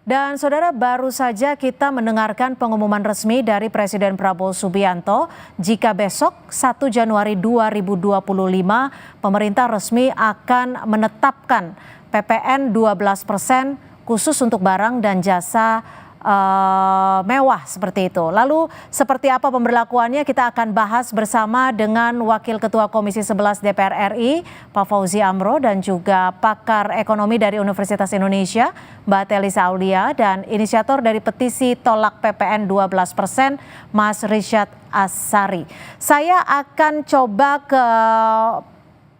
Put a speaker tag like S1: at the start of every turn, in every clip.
S1: Dan saudara, baru saja kita mendengarkan pengumuman resmi dari Presiden Prabowo Subianto jika besok 1 Januari 2025 pemerintah resmi akan menetapkan PPN 12% khusus untuk barang dan jasa mewah seperti itu. Lalu seperti apa pemberlakuannya kita akan bahas bersama dengan Wakil Ketua Komisi 11 DPR RI Pak Fauzi Amro dan juga pakar ekonomi dari Universitas Indonesia Mbak Telisa Aulia dan inisiator dari petisi tolak PPN 12% Mas Richard Asari. Saya akan coba ke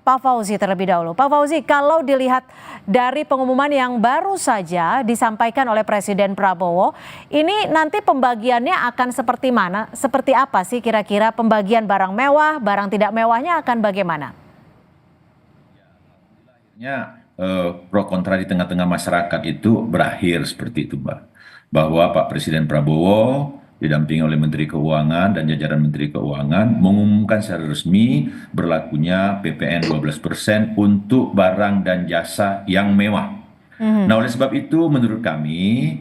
S1: Pak Fauzi terlebih dahulu. Pak Fauzi, kalau dilihat dari pengumuman yang baru saja disampaikan oleh Presiden Prabowo, ini nanti pembagiannya akan seperti mana? Seperti apa sih kira-kira pembagian barang mewah, barang tidak mewahnya akan bagaimana?
S2: Pro kontra di tengah-tengah masyarakat itu berakhir seperti itu, Mbak. Bahwa Pak Presiden Prabowo didampingi oleh Menteri Keuangan dan jajaran Menteri Keuangan mengumumkan secara resmi berlakunya PPN 12% untuk barang dan jasa yang mewah. Nah, oleh sebab itu menurut kami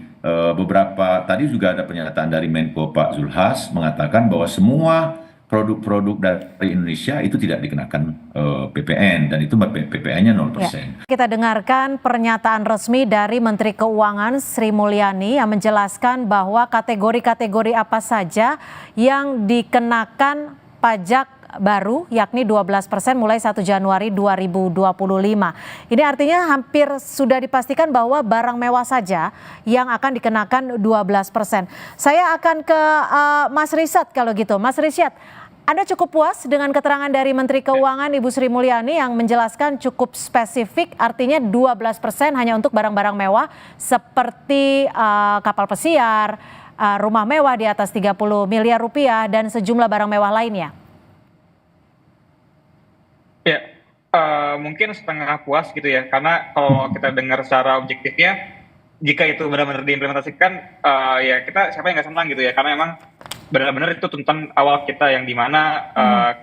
S2: beberapa tadi juga ada pernyataan dari Menko Pak Zulhas mengatakan bahwa semua produk-produk dari Indonesia itu tidak dikenakan PPN dan itu PPN-nya 0%.
S1: Kita dengarkan pernyataan resmi dari Menteri Keuangan Sri Mulyani yang menjelaskan bahwa kategori-kategori apa saja yang dikenakan pajak baru yakni 12% mulai 1 Januari 2025. Ini artinya hampir sudah dipastikan bahwa barang mewah saja yang akan dikenakan 12%. Saya akan ke Mas Richard kalau gitu. Mas Richard, Anda cukup puas dengan keterangan dari Menteri Keuangan Ibu Sri Mulyani yang menjelaskan cukup spesifik, artinya 12% hanya untuk barang-barang mewah seperti kapal pesiar, rumah mewah di atas 30 miliar rupiah dan sejumlah barang mewah lainnya.
S3: Ya, mungkin setengah puas gitu ya, karena kalau kita dengar secara objektifnya, jika itu benar-benar diimplementasikan, ya kita siapa yang nggak senang gitu ya, karena memang benar-benar itu tuntutan awal kita yang dimana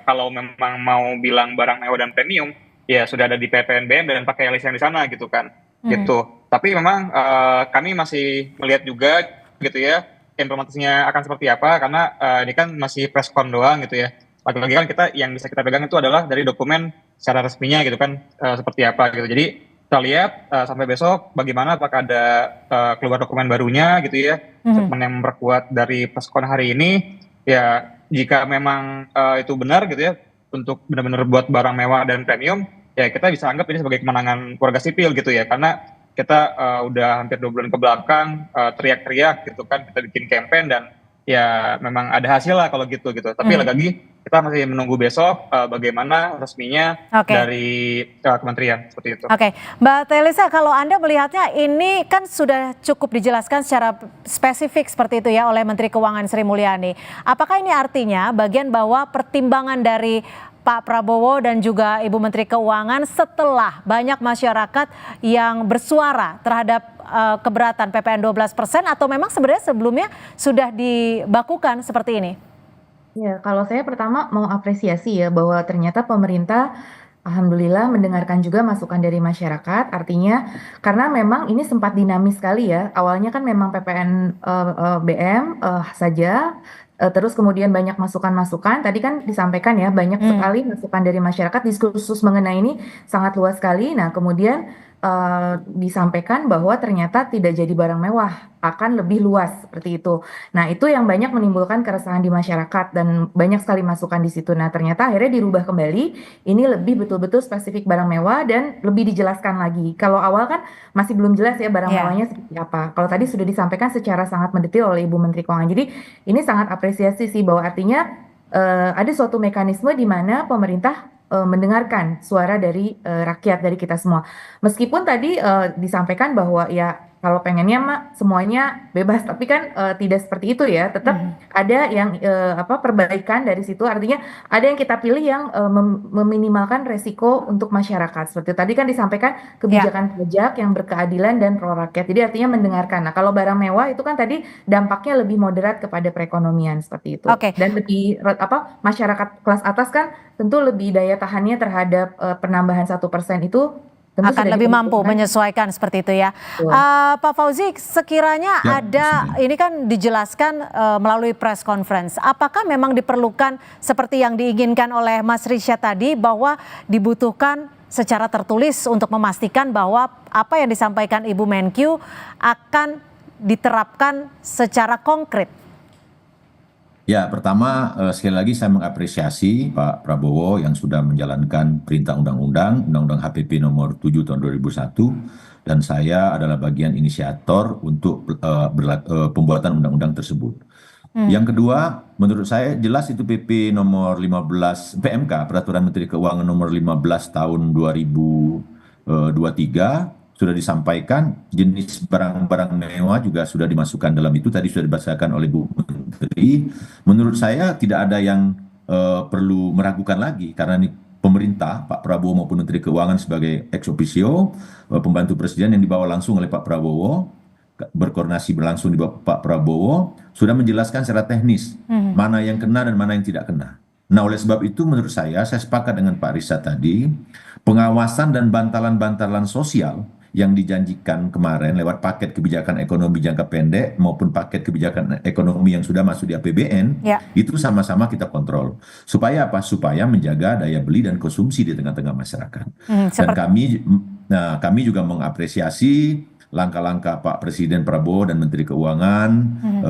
S3: kalau memang mau bilang barang mewah dan premium, ya sudah ada di PPNBM dan pakai list yang di sana gitu kan, gitu. Tapi memang kami masih melihat juga gitu ya, implementasinya akan seperti apa, karena ini kan masih press con doang gitu ya. Lagi-lagi kan kita yang bisa kita pegang itu adalah dari dokumen secara resminya gitu kan, seperti apa gitu. Jadi kita lihat sampai besok bagaimana, apakah ada keluar dokumen barunya gitu ya, statement yang memperkuat dari preskon hari ini. Ya jika memang itu benar gitu ya, untuk benar-benar buat barang mewah dan premium, ya kita bisa anggap ini sebagai kemenangan warga sipil gitu ya, karena kita udah hampir 2 bulan ke belakang teriak-teriak gitu kan, kita bikin campaign dan ya memang ada hasil lah kalau gitu. Tapi lagi-lagi kita masih menunggu besok bagaimana resminya dari kementerian seperti itu.
S1: Oke, Mbak Telisa, kalau Anda melihatnya ini kan sudah cukup dijelaskan secara spesifik seperti itu ya oleh Menteri Keuangan Sri Mulyani. Apakah ini artinya bagian bahwa pertimbangan dari Pak Prabowo dan juga Ibu Menteri Keuangan setelah banyak masyarakat yang bersuara terhadap keberatan PPN 12% atau memang sebenarnya sebelumnya sudah dibakukan seperti ini?
S4: Ya, kalau saya pertama mau apresiasi ya bahwa ternyata pemerintah alhamdulillah mendengarkan juga masukan dari masyarakat. Artinya karena memang ini sempat dinamis sekali ya. Awalnya kan memang PPN BM saja. Terus kemudian banyak masukan-masukan. Tadi kan disampaikan ya banyak sekali masukan dari masyarakat diskursus mengenai ini sangat luas sekali. Nah kemudian disampaikan bahwa ternyata tidak jadi barang mewah, akan lebih luas seperti itu. Nah itu yang banyak menimbulkan keresahan di masyarakat dan banyak sekali masukan di situ. Nah ternyata akhirnya dirubah kembali, ini lebih betul-betul spesifik barang mewah dan lebih dijelaskan lagi. Kalau awal kan masih belum jelas ya barang mewahnya seperti apa. Kalau tadi sudah disampaikan secara sangat mendetail oleh Ibu Menteri Keuangan. Jadi ini sangat apresiasi sih bahwa artinya ada suatu mekanisme di mana pemerintah mendengarkan suara dari rakyat, dari kita semua. Meskipun tadi disampaikan bahwa ya kalau pengennya mah semuanya bebas, tapi kan tidak seperti itu ya. Tetap ada yang perbaikan dari situ. Artinya ada yang kita pilih yang meminimalkan resiko untuk masyarakat. Seperti tadi kan disampaikan kebijakan pajak yang berkeadilan dan pro rakyat. Jadi artinya mendengarkan. Nah kalau barang mewah itu kan tadi dampaknya lebih moderat kepada perekonomian seperti itu. Dan lebih masyarakat kelas atas kan tentu lebih daya tahannya terhadap penambahan 1% itu tentu
S1: akan
S4: sudah
S1: lebih mampu
S4: diperhitungkan.
S1: menyesuaikan seperti itu ya.
S4: Betul.
S1: Pak Fauzi, sekiranya
S2: Ya,
S1: ada, ini kan dijelaskan melalui press conference, apakah memang diperlukan seperti yang diinginkan oleh Mas Risyad tadi bahwa dibutuhkan secara tertulis untuk memastikan bahwa apa yang disampaikan Ibu Menkyu akan diterapkan secara konkret?
S2: Ya, pertama sekali lagi saya mengapresiasi Pak Prabowo yang sudah menjalankan perintah Undang-Undang HPP nomor 7 tahun 2001 dan saya adalah bagian inisiator untuk pembuatan undang-undang tersebut. Yang kedua, menurut saya jelas itu PP nomor 15 PMK Peraturan Menteri Keuangan nomor 15 tahun 2023 sudah disampaikan jenis barang-barang mewah juga sudah dimasukkan dalam itu, tadi sudah dibacakan oleh Bu Menteri. Menurut saya tidak ada yang perlu meragukan lagi karena ini pemerintah Pak Prabowo maupun Menteri Keuangan sebagai ex officio pembantu presiden yang dibawa langsung oleh Pak Prabowo, berkoordinasi berlangsung di bawah Pak Prabowo, sudah menjelaskan secara teknis mana yang kena dan mana yang tidak kena. Nah, oleh sebab itu menurut saya sepakat dengan Pak Risa tadi, pengawasan dan bantalan-bantalan sosial yang dijanjikan kemarin lewat paket kebijakan ekonomi jangka pendek maupun paket kebijakan ekonomi yang sudah masuk di APBN, itu sama-sama kita kontrol. Supaya apa? Supaya menjaga daya beli dan konsumsi di tengah-tengah masyarakat. Dan kami juga mengapresiasi langkah-langkah Pak Presiden Prabowo dan Menteri Keuangan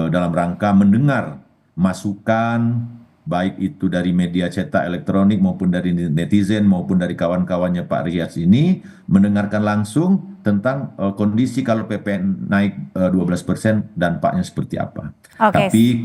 S2: dalam rangka mendengar masukan baik itu dari media cetak elektronik maupun dari netizen maupun dari kawan-kawannya Pak Rias ini, mendengarkan langsung tentang kondisi kalau PPN naik 12% dampaknya seperti apa. Tapi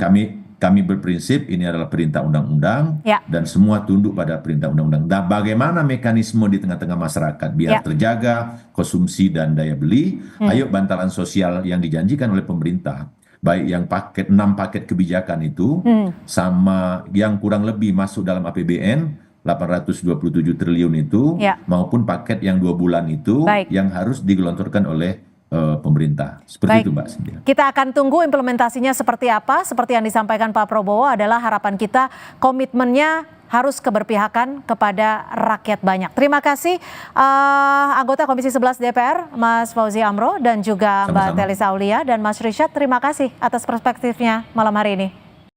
S2: kami berprinsip ini adalah perintah undang-undang dan semua tunduk pada perintah undang-undang. Nah, bagaimana mekanisme di tengah-tengah masyarakat biar terjaga konsumsi dan daya beli? Ayo bantalan sosial yang dijanjikan oleh pemerintah, baik yang 6 paket kebijakan itu sama yang kurang lebih masuk dalam APBN 827 triliun itu maupun paket yang 2 bulan itu yang harus digelontorkan oleh pemerintah. Seperti itu Mbak Cynthia.
S1: Kita akan tunggu implementasinya seperti apa. Seperti yang disampaikan Pak Prabowo adalah harapan kita komitmennya harus keberpihakan kepada rakyat banyak. Terima kasih anggota Komisi 11 DPR Mas Fauzi Amro dan juga Mbak Telisa Aulia dan Mas Risyad. Terima kasih atas perspektifnya malam hari ini.